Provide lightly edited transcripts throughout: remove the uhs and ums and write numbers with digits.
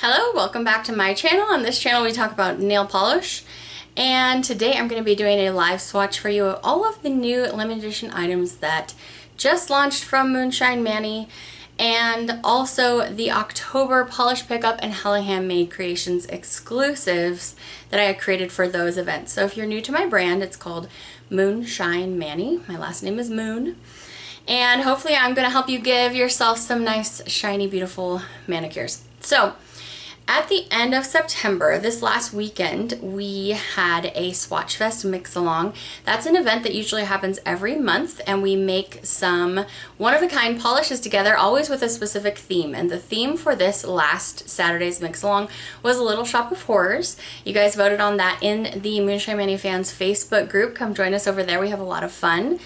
Hello, welcome back to my channel. On this channel we talk about nail polish, and today I'm going to be doing a live swatch for you of all of the new limited edition items that just launched from Moonshine Manny, and also the October Polish Pickup and Hella Handmade Creations exclusives that I created for those events. So if you're new to my brand, it's called Moonshine Manny. My last name is Moon. And hopefully I'm going to help you give yourself some nice, shiny, beautiful manicures. So at the end of September, this last weekend, we had a Swatchfest mix-along. That's an event that usually happens every month, and we make some one-of-a-kind polishes together, always with a specific theme. And the theme for this last Saturday's mix-along was a Little Shop of Horrors. You guys voted on that in the Moonshine Manny Fans Facebook group. Come join us over there. We have a lot of fun.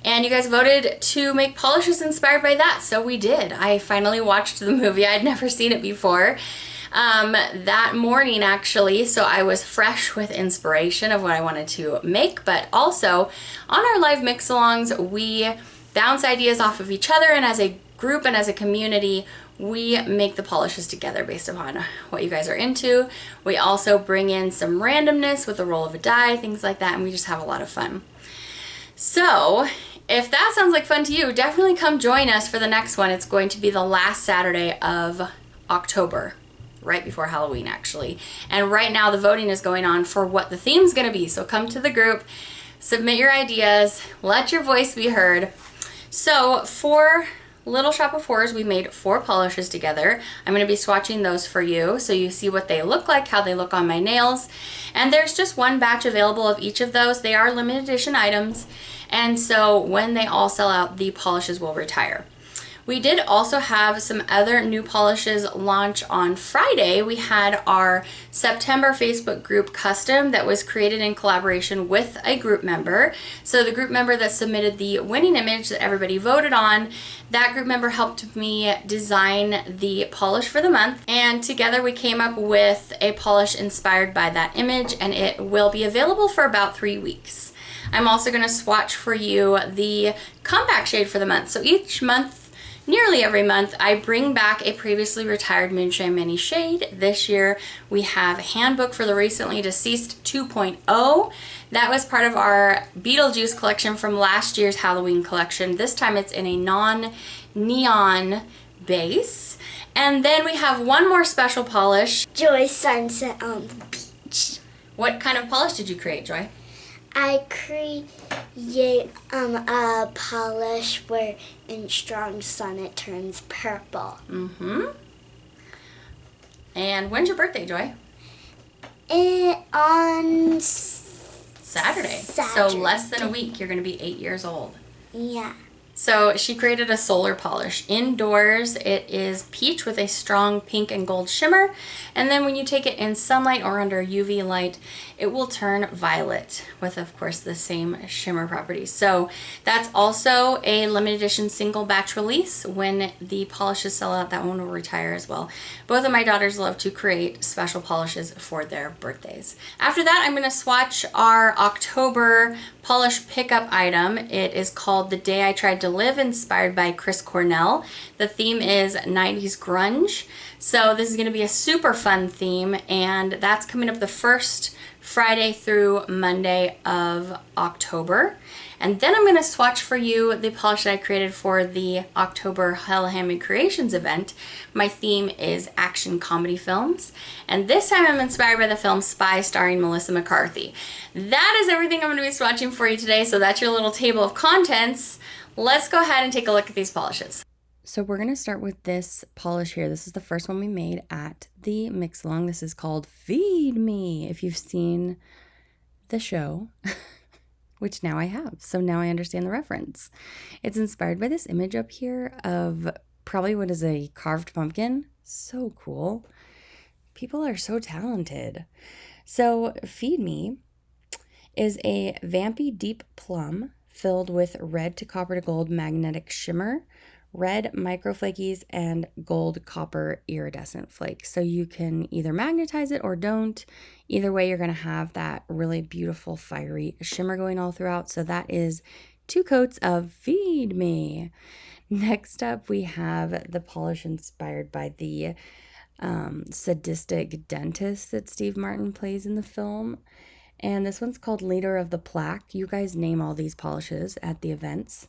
And you guys voted to make polishes inspired by that, so we did. I finally watched the movie. I'd never seen it before. That morning actually, so I was fresh with inspiration of what I wanted to make, but also on our live mix-alongs we bounce ideas off of each other, and as a group and as a community we make the polishes together based upon what you guys are into. We also bring in some randomness with a roll of a die, things like that, and we just have a lot of fun. So if that sounds like fun to you, definitely come join us for the next one. It's going to be the last Saturday of October, right before Halloween actually. And right now the voting is going on for what the theme's gonna be. So come to the group, submit your ideas, let your voice be heard. So for Little Shop of Horrors, we made 4 polishes together. I'm gonna be swatching those for you so you see what they look like, how they look on my nails. And there's just one batch available of each of those. They are limited edition items. And so when they all sell out, the polishes will retire. We did also have some other new polishes launch on Friday. We had our September Facebook group custom that was created in collaboration with a group member. So the group member that submitted the winning image that everybody voted on, that group member helped me design the polish for the month. And together we came up with a polish inspired by that image, and it will be available for about 3 weeks. I'm also going to swatch for you the comeback shade for the month. So each month, nearly every month, I bring back a previously retired Moonshine Manny shade. This year we have Handbook for the recently deceased 2.0. That was part of our Beetlejuice collection from last year's Halloween collection. This time it's in a non-neon base. And then we have one more special polish. Joy Sunset on the Beach. What kind of polish did you create, Joy? I create a polish where in strong sun it turns purple. And when's your birthday, Joy? On Saturday. So less than a week, you're going to be 8 years old. Yeah. So she created a solar polish. Indoors, it is peach with a strong pink and gold shimmer. And then when you take it in sunlight or under UV light, it will turn violet with, of course, the same shimmer properties. So that's also a limited edition single batch release. When the polishes sell out, that one will retire as well. Both of my daughters love to create special polishes for their birthdays. After that, I'm going to swatch our October polish pickup item. It is called The Day I Tried to Live, inspired by Chris Cornell. The theme is 90s grunge. So this is going to be a super fun theme, and that's coming up the first Friday through Monday of October. And then I'm going to swatch for you the polish that I created for the October Hella Handmade Creations event. My theme is action comedy films. And this time I'm inspired by the film Spy, starring Melissa McCarthy. That is everything I'm going to be swatching for you today. So that's your little table of contents. Let's go ahead and take a look at these polishes. So we're going to start with this polish here. This is the first one we made at the mix-along. This is called Feed Me, if you've seen the show, which now I have. So now I understand the reference. It's inspired by this image up here of probably what is a carved pumpkin. So cool. People are so talented. So Feed Me is a vampy deep plum filled with red to copper to gold magnetic shimmer, red microflakies, and gold copper iridescent flakes. So you can either magnetize it or don't. Either way, you're going to have that really beautiful fiery shimmer going all throughout. So that is 2 coats of Feed Me. Next up, we have the polish inspired by the sadistic dentist that Steve Martin plays in the film. And this one's called Leader of the Plaque. You guys name all these polishes at the events.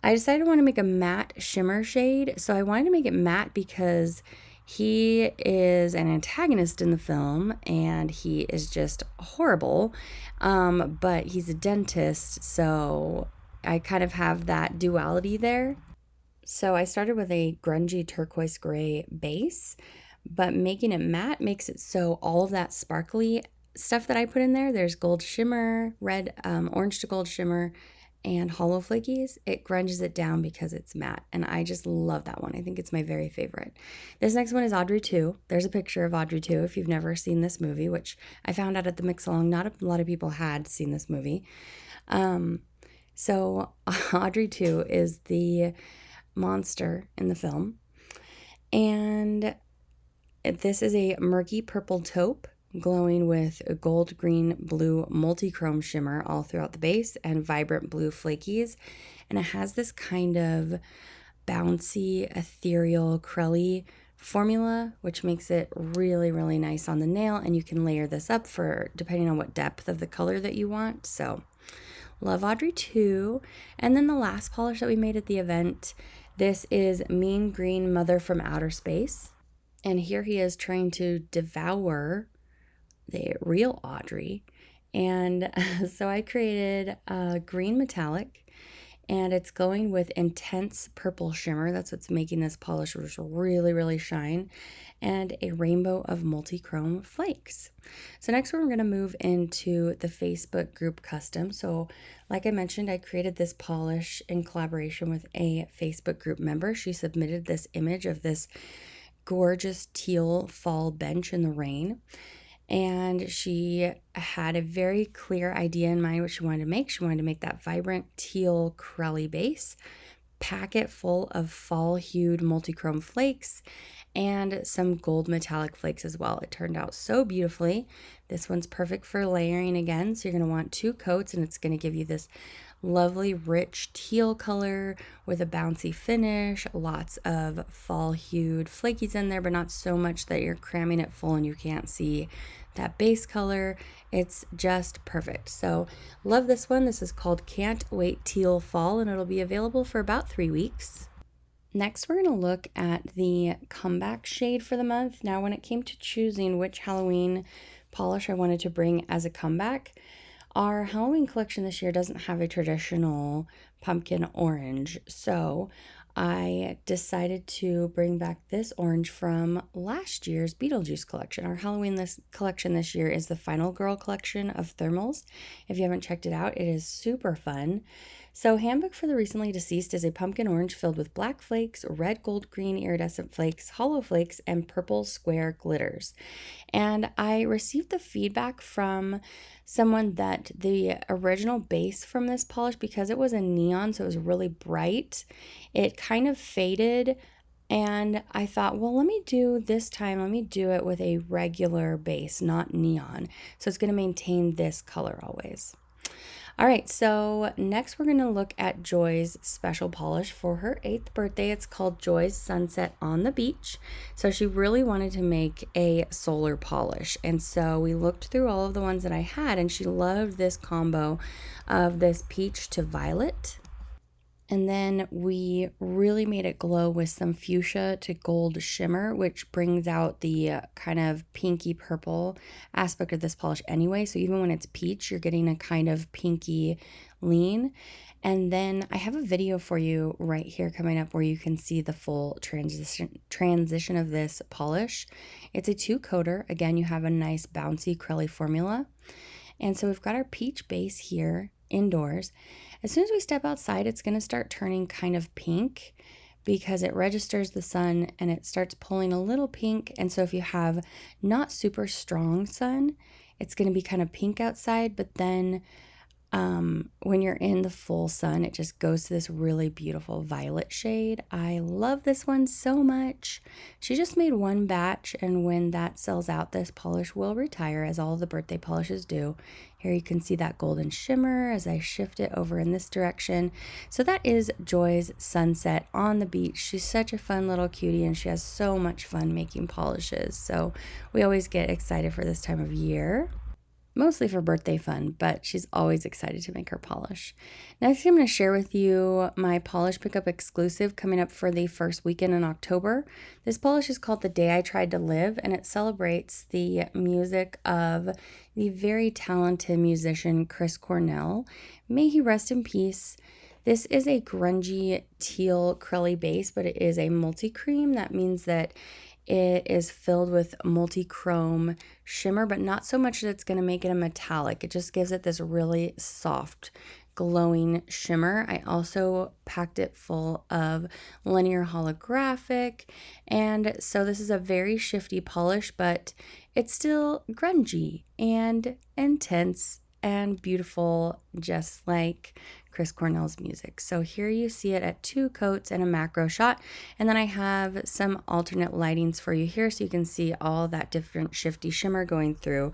I decided I want to make a matte shimmer shade. So I wanted to make it matte because he is an antagonist in the film and he is just horrible. But he's a dentist, so I kind of have that duality there. So I started with a grungy turquoise gray base, but making it matte makes it so all of that sparkly stuff that I put in there, there's gold shimmer, red, orange to gold shimmer, and hollow flakies, it grunges it down because it's matte. And I just love that one. I think it's my very favorite. This next one is Audrey II. There's a picture of Audrey II if you've never seen this movie, which I found out at the mix-along. Not a lot of people had seen this movie. So Audrey II is the monster in the film. And this is a murky purple taupe glowing with a gold, green, blue multi-chrome shimmer all throughout the base and vibrant blue flakies. And it has this kind of bouncy, ethereal, crelly formula, which makes it really, really nice on the nail. And you can layer this up for depending on what depth of the color that you want. So love Audrey II. And then the last polish that we made at the event, this is Mean Green Mother from Outer Space. And here he is trying to devour the real Audrey. And so I created a green metallic, and it's going with intense purple shimmer. That's what's making this polish really, really shine, and a rainbow of multi-chrome flakes. So next we're going to move into the Facebook group custom. So like I mentioned, I created this polish in collaboration with a Facebook group member. She submitted this image of this gorgeous teal fall bench in the rain. And she had a very clear idea in mind what she wanted to make. She wanted to make that vibrant teal crelly base, pack it full of fall-hued multi-chrome flakes, and some gold metallic flakes as well. It turned out so beautifully. This one's perfect for layering again. So you're going to want 2 coats, and it's going to give you this lovely rich teal color with a bouncy finish, lots of fall hued flakies in there, but not so much that you're cramming it full and you can't see that base color. It's just perfect. So love this one. This is called Can't Wait Teal Fall, and it'll be available for about 3 weeks. Next, we're going to look at the comeback shade for the month. Now, when it came to choosing which Halloween polish I wanted to bring as a comeback, our Halloween collection this year doesn't have a traditional pumpkin orange, so I decided to bring back this orange from last year's Beetlejuice collection. Our Halloween collection this year is the Final Girl collection of thermals. If you haven't checked it out, it is super fun. So Handbook for the Recently Deceased is a pumpkin orange filled with black flakes, red, gold, green iridescent flakes, hollow flakes, and purple square glitters. And I received the feedback from someone that the original base from this polish, because it was a neon, so it was really bright, it kind of faded. And I thought, well, let me do it with a regular base, not neon. So it's going to maintain this color always. All right, so next we're going to look at Joy's special polish for her 8th birthday. It's called Joy's Sunset on the Beach. So she really wanted to make a solar polish. And so we looked through all of the ones that I had, and she loved this combo of this peach to violet. And then we really made it glow with some fuchsia to gold shimmer, which brings out the kind of pinky purple aspect of this polish anyway. So even when it's peach, you're getting a kind of pinky lean. And then I have a video for you right here coming up where you can see the full transition of this polish. It's a 2-coater. Again, you have a nice bouncy crelly formula. And so we've got our peach base here indoors. As soon as we step outside, it's going to start turning kind of pink because it registers the sun and it starts pulling a little pink. And so if you have not super strong sun, it's going to be kind of pink outside, but then when you're in the full sun, it just goes to this really beautiful violet shade. I love this one so much. She just made one batch, and when that sells out, this polish will retire, as all the birthday polishes do. Here you can see that golden shimmer as I shift it over in this direction. So that is Joy's Sunset on the beach. She's such a fun little cutie, and she has so much fun making polishes. So we always get excited for this time of year. Mostly for birthday fun, but she's always excited to make her polish. Next, I'm going to share with you my polish pickup exclusive coming up for the first weekend in October. This polish is called The Day I Tried to Live, and it celebrates the music of the very talented musician Chris Cornell. May he rest in peace. This is a grungy teal curly base, but it is a multi-cream. That means that it is filled with multi-chrome shimmer, but not so much that it's going to make it a metallic. It just gives it this really soft, glowing shimmer. I also packed it full of linear holographic, and so this is a very shifty polish, but it's still grungy and intense and beautiful, just like Chris Cornell's music. So here you see it at 2 coats and a macro shot, and then I have some alternate lightings for you here so you can see all that different shifty shimmer going through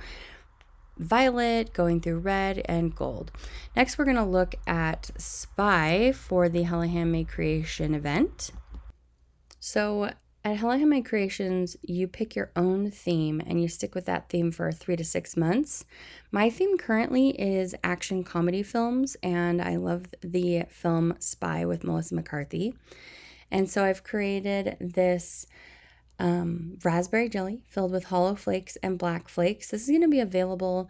violet, going through red, and gold. Next, we're going to look at Spy for the Hella Handmade Creation event. So at Hella Handmade Creations, you pick your own theme and you stick with that theme for 3 to 6 months. My theme currently is action comedy films, and I love the film Spy with Melissa McCarthy. And so I've created this raspberry jelly filled with hollow flakes and black flakes. This is going to be available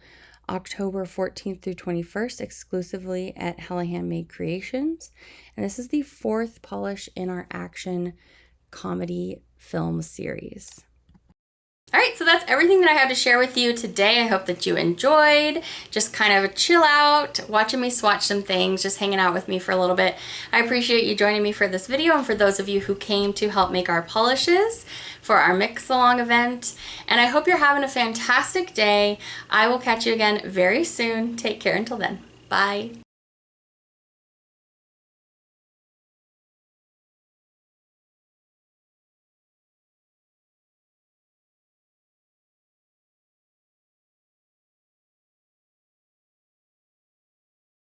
October 14th through 21st exclusively at Hella Handmade Creations. And this is the 4th polish in our action comedy film series. All right, so that's everything that I have to share with you today. I hope that you enjoyed just kind of a chill out, watching me swatch some things, just hanging out with me for a little bit. I appreciate you joining me for this video, and for those of you who came to help make our polishes for our mix along event. And I hope you're having a fantastic day. I will catch you again very soon. Take care until then. Bye.